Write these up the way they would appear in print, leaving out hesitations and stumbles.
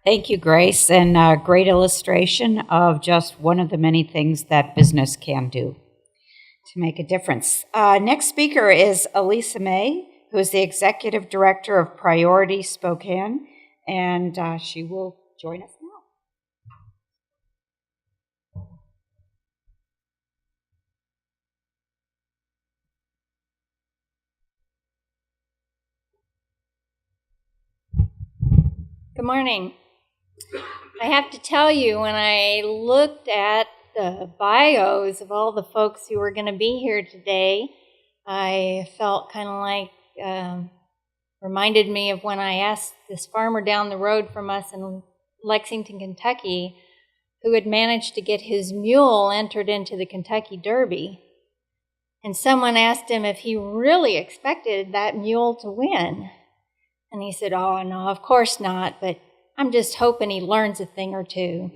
Thank you, Grace, and a great illustration of just one of the many things that business can do to make a difference. Next speaker is Alisa May, who is the Executive Director of Priority Spokane, and she will join us now. Good morning. I have to tell you, when I looked at the bios of all the folks who were going to be here today, I felt kind of like, reminded me of when I asked this farmer down the road from us in Lexington, Kentucky, who had managed to get his mule entered into the Kentucky Derby. And someone asked him if he really expected that mule to win. And he said, "Oh, no, of course not, but I'm just hoping he learns a thing or two."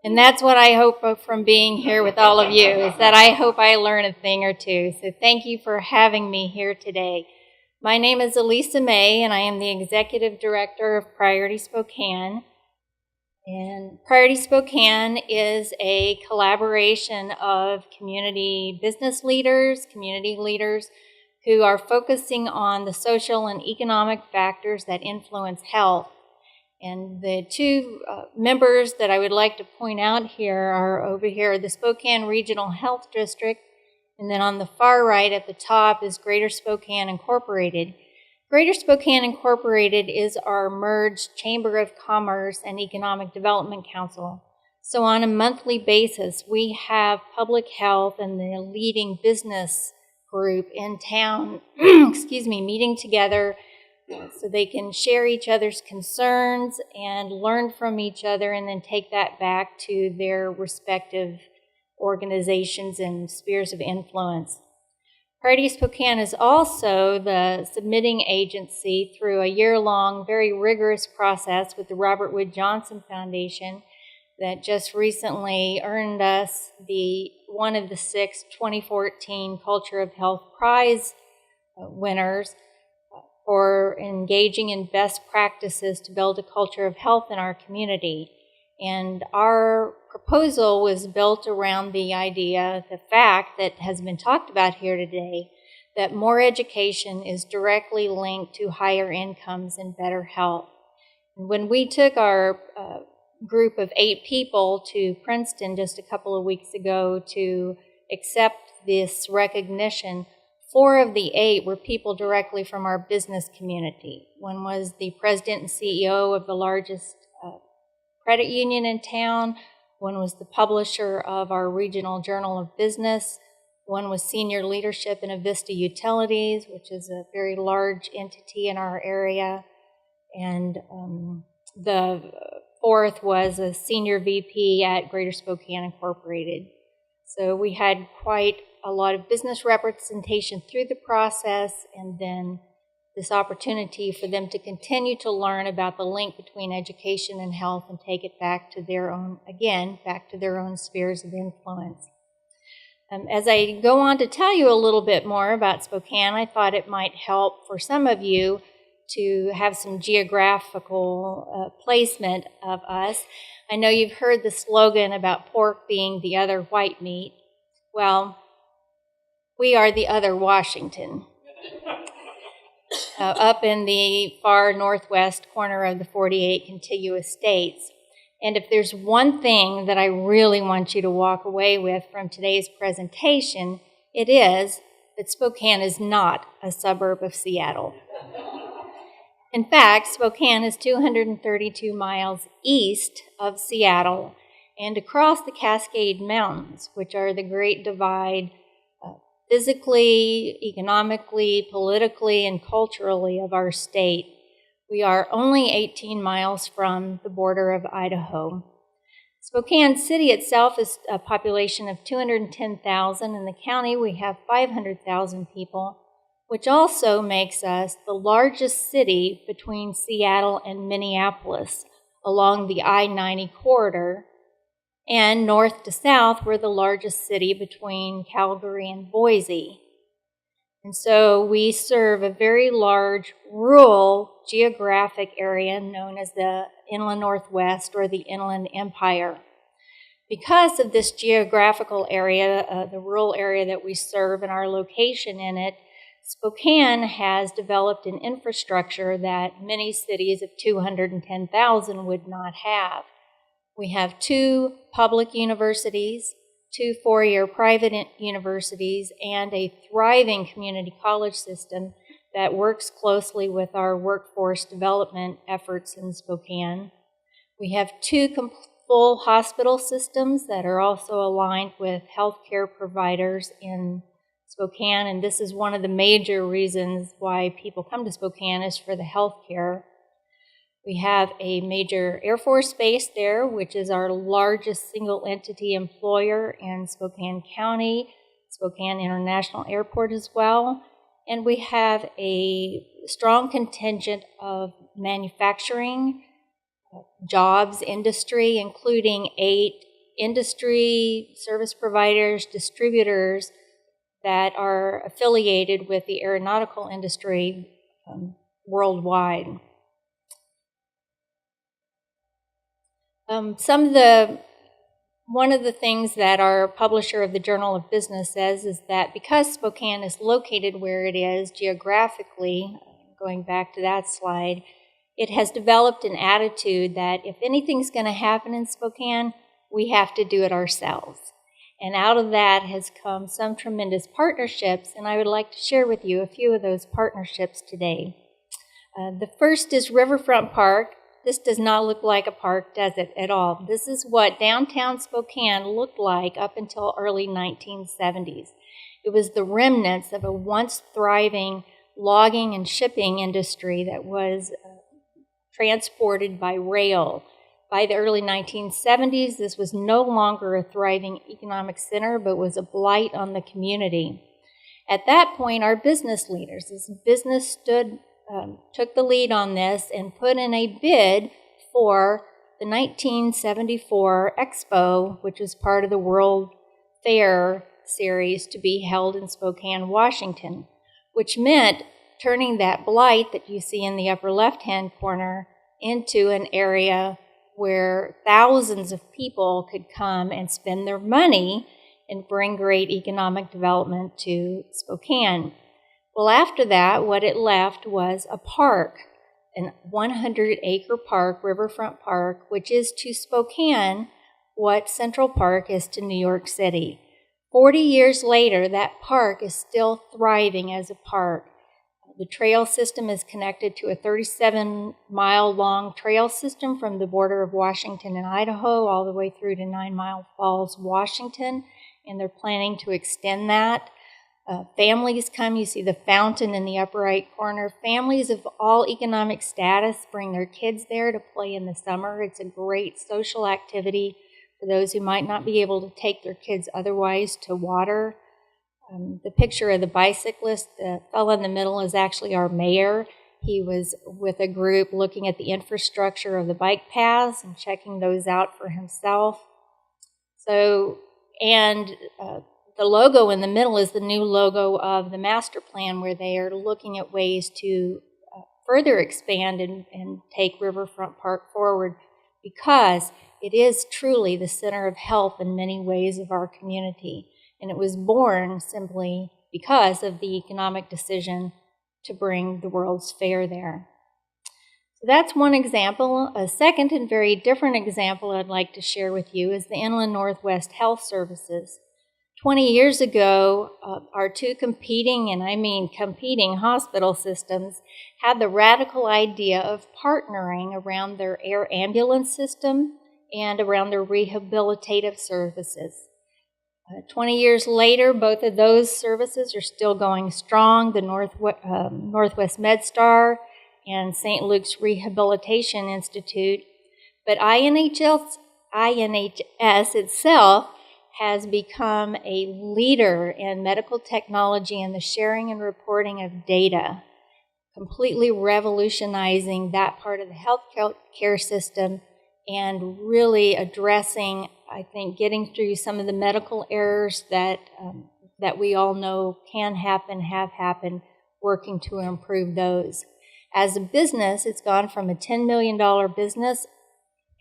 And that's what I hope from being here with all of you, is that I hope I learn a thing or two. So thank you for having me here today. My name is Alisa May, and I am the Executive Director of Priority Spokane. And Priority Spokane is a collaboration of community business leaders, community leaders, who are focusing on the social and economic factors that influence health. And the two members that I would like to point out here are over here, the Spokane Regional Health District, and then on the far right at the top is Greater Spokane Incorporated. Greater Spokane Incorporated is our merged Chamber of Commerce and Economic Development Council. So on a monthly basis, we have public health and the leading business group in town, meeting together so they can share each other's concerns and learn from each other, and then take that back to their respective organizations and spheres of influence. Priority Spokane is also the submitting agency through a year-long, very rigorous process with the Robert Wood Johnson Foundation that just recently earned us one of the 6 2014 Culture of Health Prize winners for engaging in best practices to build a culture of health in our community. And our proposal was built around the idea, the fact that has been talked about here today, that more education is directly linked to higher incomes and better health. When we took our group of 8 people to Princeton just a couple of weeks ago to accept this recognition, 4 of the 8 were people directly from our business community. One was the president and CEO of the largest credit union in town. One was the publisher of our regional journal of business. One was senior leadership in Avista Utilities, which is a very large entity in our area. And the 4th was a senior VP at Greater Spokane Incorporated. So we had quite a lot of business representation through the process, and then this opportunity for them to continue to learn about the link between education and health and take it back to their own, back to their own spheres of influence. As I go on to tell you a little bit more about Spokane, I thought it might help for some of you to have some geographical placement of us. I know you've heard the slogan about pork being the other white meat. Well, we are the other Washington, up in the far northwest corner of the 48 contiguous states. And if there's one thing that I really want you to walk away with from today's presentation, it is that Spokane is not a suburb of Seattle. In fact, Spokane is 232 miles east of Seattle and across the Cascade Mountains, which are the Great Divide physically, economically, politically, and culturally of our state. We are only 18 miles from the border of Idaho. Spokane City itself is a population of 210,000. In the county, we have 500,000 people, which also makes us the largest city between Seattle and Minneapolis along the I-90 corridor. And north to south, we're the largest city between Calgary and Boise. And so we serve a very large rural geographic area known as the Inland Northwest or the Inland Empire. Because of this geographical area, the rural area that we serve and our location in it, Spokane has developed an infrastructure that many cities of 210,000 would not have. We have 2 public universities, 2 four-year private universities, and a thriving community college system that works closely with our workforce development efforts in Spokane. We have 2 full hospital systems that are also aligned with healthcare providers in Spokane, and this is one of the major reasons why people come to Spokane is for the healthcare. We have a major Air Force base there, which is our largest single entity employer in Spokane County, Spokane International Airport as well. And we have a strong contingent of manufacturing, jobs, industry, including 8 industry service providers, distributors that are affiliated with the aeronautical industry worldwide. One of the things that our publisher of the Journal of Business says is that because Spokane is located where it is geographically, going back to that slide, it has developed an attitude that if anything's going to happen in Spokane, we have to do it ourselves. And out of that has come some tremendous partnerships, and I would like to share with you a few of those partnerships today. The first is Riverfront Park. This does not look like a park, does it, at all? This is what downtown Spokane looked like up until early 1970s. It was the remnants of a once thriving logging and shipping industry that was transported by rail. By the early 1970s, this was no longer a thriving economic center, but was a blight on the community. At that point, our business leaders, this business took the lead on this and put in a bid for the 1974 Expo, which was part of the World Fair series, to be held in Spokane, Washington, which meant turning that blight that you see in the upper left-hand corner into an area where thousands of people could come and spend their money and bring great economic development to Spokane. Well, after that, what it left was a park, a 100-acre park, Riverfront Park, which is to Spokane what Central Park is to New York City. 40 years later, that park is still thriving as a park. The trail system is connected to a 37-mile-long trail system from the border of Washington and Idaho all the way through to 9 Mile Falls, Washington, and they're planning to extend that. Families come, you see the fountain in the upper right corner. Families of all economic status bring their kids there to play in the summer. It's a great social activity for those who might not be able to take their kids otherwise to water. The picture of the bicyclist, the fellow in the middle, is actually our mayor. He was with a group looking at the infrastructure of the bike paths and checking those out for himself. The logo in the middle is the new logo of the master plan, where they are looking at ways to further expand and take Riverfront Park forward, because it is truly the center of health in many ways of our community. And it was born simply because of the economic decision to bring the World's Fair there. So that's one example. A second and very different example I'd like to share with you is the Inland Northwest Health Services. 20 years ago, our 2 competing, and I mean competing, hospital systems had the radical idea of partnering around their air ambulance system and around their rehabilitative services. 20 years later, both of those services are still going strong. The Northwest MedStar and St. Luke's Rehabilitation Institute. But INHS itself has become a leader in medical technology and the sharing and reporting of data, completely revolutionizing that part of the health care system and really addressing, I think, getting through some of the medical errors that that we all know can happen, have happened, working to improve those. As a business, it's gone from a $10 million business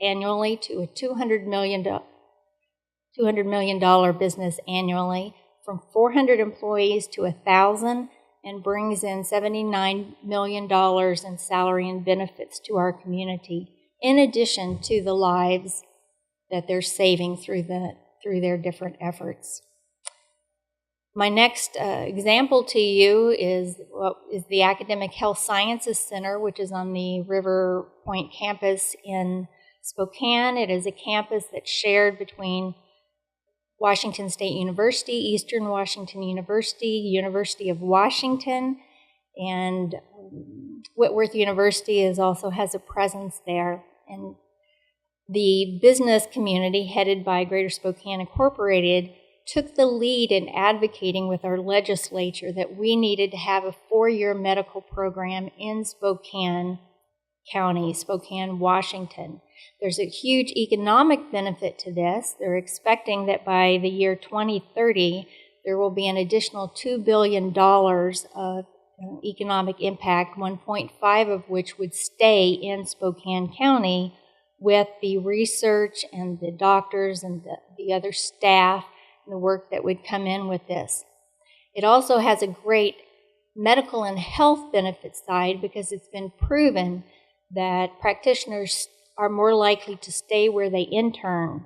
annually to a $200 million business annually, from 400 employees to 1,000, and brings in $79 million in salary and benefits to our community, in addition to the lives that they're saving through their different efforts. My next example to you is the Academic Health Sciences Center, which is on the Riverfront campus in Spokane. It is a campus that's shared between Washington State University, Eastern Washington University, University of Washington, and Whitworth University also has a presence there. And the business community, headed by Greater Spokane Incorporated, took the lead in advocating with our legislature that we needed to have a 4-year medical program in Spokane County, Spokane, Washington. There's a huge economic benefit to this. They're expecting that by the year 2030, there will be an additional $2 billion of economic impact, 1.5 of which would stay in Spokane County with the research and the doctors and the other staff and the work that would come in with this. It also has a great medical and health benefit side because it's been proven that practitioners are more likely to stay where they intern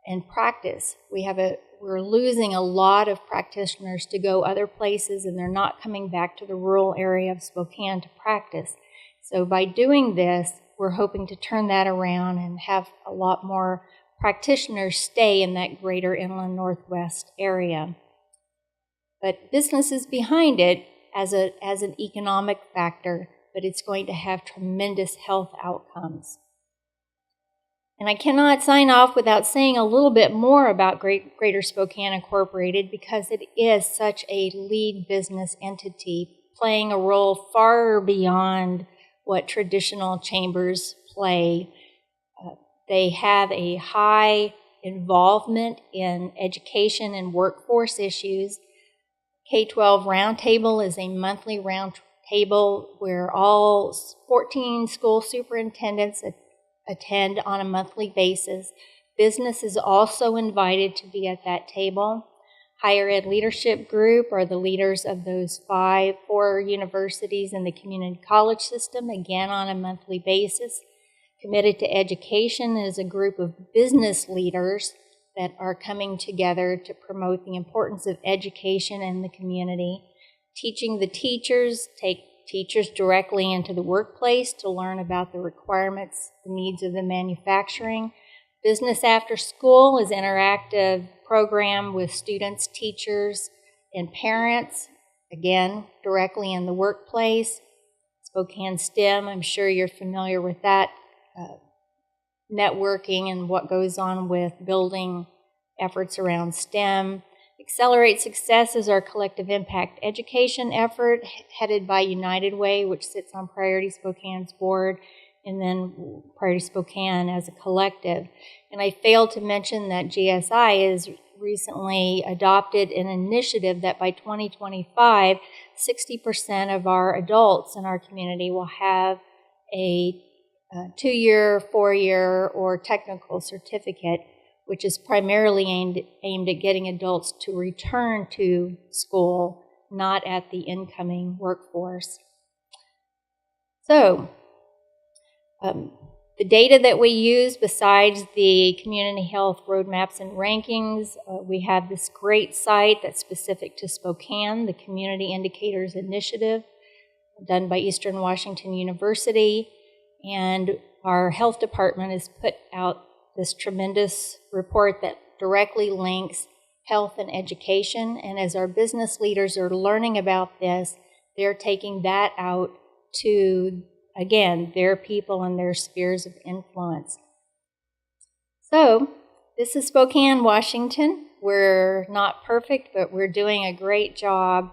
and practice. We're losing a lot of practitioners to go other places, and they're not coming back to the rural area of Spokane to practice. So by doing this, we're hoping to turn that around and have a lot more practitioners stay in that greater inland northwest area. But business is behind it as an economic factor, but it's going to have tremendous health outcomes. And I cannot sign off without saying a little bit more about Greater Spokane Incorporated, because it is such a lead business entity, playing a role far beyond what traditional chambers play. They have a high involvement in education and workforce issues. K-12 Roundtable is a monthly roundtable where all 14 school superintendents attend on a monthly basis. Business is also invited to be at that table. Higher Ed Leadership Group are the leaders of those 4 universities in the community college system, again on a monthly basis. Committed to Education is a group of business leaders that are coming together to promote the importance of education in the community. Teaching the Teachers, take teachers directly into the workplace to learn about the requirements, the needs of the manufacturing. Business After School is an interactive program with students, teachers, and parents, again, directly in the workplace. Spokane STEM, I'm sure you're familiar with that, networking and what goes on with building efforts around STEM. Accelerate Success is our collective impact education effort headed by United Way, which sits on Priority Spokane's board, and then Priority Spokane as a collective. And I failed to mention that GSI has recently adopted an initiative that by 2025, 60% of our adults in our community will have a 2-year, 4-year, or technical certificate, which is primarily aimed at getting adults to return to school, not at the incoming workforce. So, the data that we use, besides the community health roadmaps and rankings, we have this great site that's specific to Spokane, the Community Indicators Initiative, done by Eastern Washington University, and our health department has put out this tremendous report that directly links health and education. And as our business leaders are learning about this, they're taking that out to, again, their people and their spheres of influence. So, this is Spokane, Washington. We're not perfect, but we're doing a great job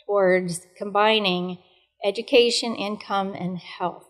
towards combining education, income, and health.